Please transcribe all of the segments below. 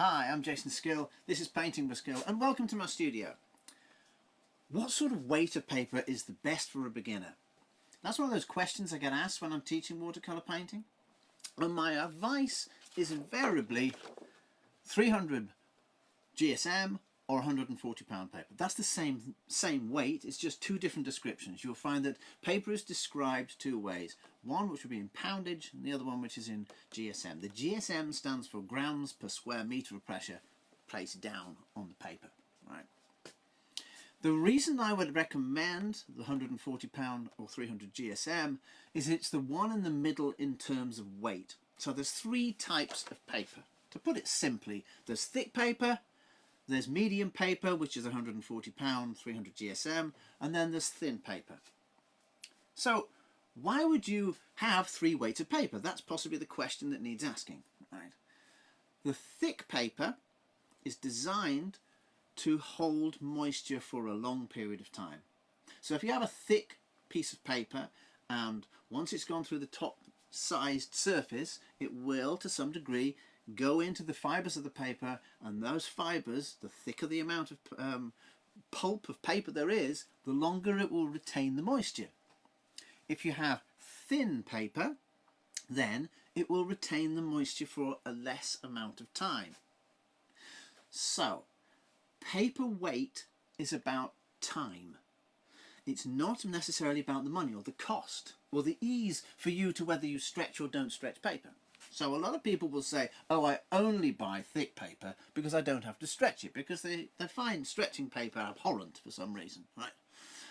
Hi, I'm Jason Skill, this is Painting with Skill, and welcome to my studio. What sort of weight of paper is the best for a beginner? That's one of those questions I get asked when I'm teaching watercolour painting. And my advice is invariably 300 GSM or £140 paper. That's the same weight, it's just two different descriptions. You'll find that paper is described two ways. One which would be in poundage and the other one which is in GSM. The GSM stands for grams per square metre of pressure placed down on the paper. Right. The reason I would recommend the £140 or 300 GSM is it's the one in the middle in terms of weight. So there's three types of paper. To put it simply, there's thick paper, there's medium paper, which is £140, 300 GSM, and then there's thin paper. So why would you have three weights of paper? That's possibly the question that needs asking. Right. The thick paper is designed to hold moisture for a long period of time. So if you have a thick piece of paper and once it's gone through the top sized surface, it will to some degree go into the fibres of the paper, and those fibres, the thicker the amount of pulp of paper there is, the longer it will retain the moisture. If you have thin paper, then it will retain the moisture for a less amount of time. So paper weight is about time. It's not necessarily about the money or the cost or the ease for you to whether you stretch or don't stretch paper. So a lot of people will say, oh, I only buy thick paper because I don't have to stretch it, because they find stretching paper abhorrent for some reason, right?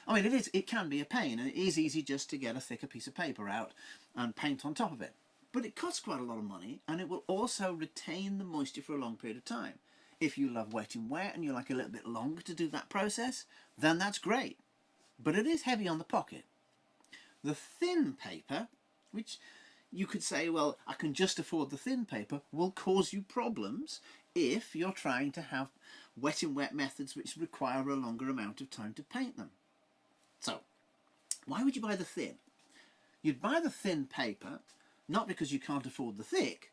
I mean, it can be a pain, and it is easy just to get a thicker piece of paper out and paint on top of it. But it costs quite a lot of money, and it will also retain the moisture for a long period of time. If you love wet and wet and you like a little bit longer to do that process, then that's great. But it is heavy on the pocket. The thin paper, which you could say, well, I can just afford the thin paper, will cause you problems if you're trying to have wet and wet methods which require a longer amount of time to paint them. So, why would you buy the thin? You'd buy the thin paper, not because you can't afford the thick,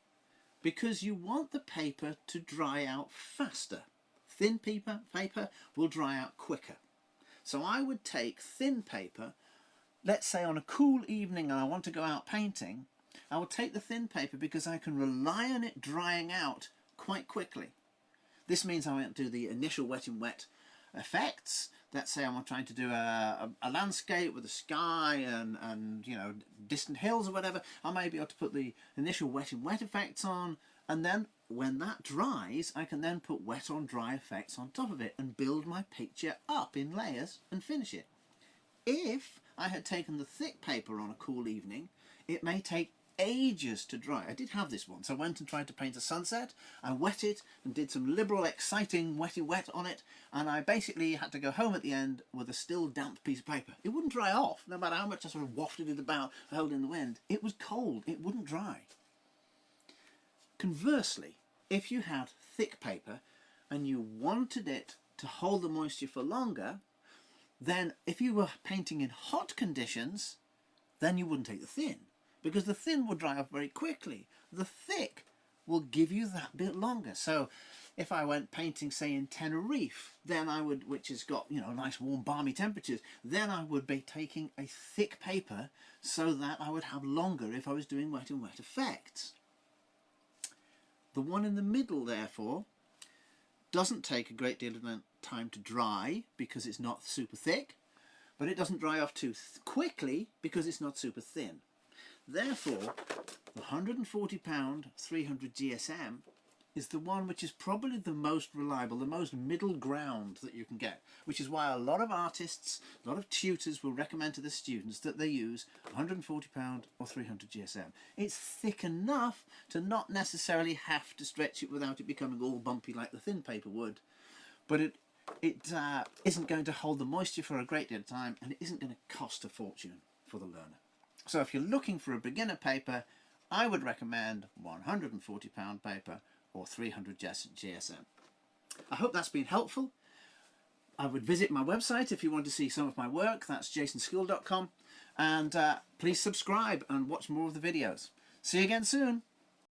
because you want the paper to dry out faster. Thin paper will dry out quicker. So I would take thin paper, let's say on a cool evening and I want to go out painting, I will take the thin paper because I can rely on it drying out quite quickly. This means I won't do the initial wet and wet effects. Let's say I'm trying to do a landscape with the sky and you know, distant hills or whatever. I may be able to put the initial wet and wet effects on, and then when that dries I can then put wet on dry effects on top of it and build my picture up in layers and finish it. If I had taken the thick paper on a cool evening, it may take ages to dry. I did have this once. I went and tried to paint a sunset. I wet it and did some liberal, exciting wetty wet on it, and I basically had to go home at the end with a still damp piece of paper. It wouldn't dry off, no matter how much I sort of wafted it about, held in the wind. It was cold. It wouldn't dry. Conversely, if you had thick paper and you wanted it to hold the moisture for longer, then if you were painting in hot conditions, then you wouldn't take the thin, because the thin will dry off very quickly. The thick will give you that bit longer. So if I went painting, say, in Tenerife, then I would, which has got, you know, nice warm balmy temperatures, then I would be taking a thick paper so that I would have longer if I was doing wet and wet effects. The one in the middle, therefore, doesn't take a great deal of time to dry because it's not super thick, but it doesn't dry off too quickly because it's not super thin. Therefore, the £140 300 GSM is the one which is probably the most reliable, the most middle ground that you can get, which is why a lot of artists, a lot of tutors will recommend to the students that they use £140 or 300 GSM. It's thick enough to not necessarily have to stretch it without it becoming all bumpy like the thin paper would, but it isn't going to hold the moisture for a great deal of time, and it isn't going to cost a fortune for the learner. So if you're looking for a beginner paper, I would recommend £140 paper or 300 GSM. I hope that's been helpful. I would visit my website if you want to see some of my work. That's jasonskill.com, and please subscribe and watch more of the videos. See you again soon.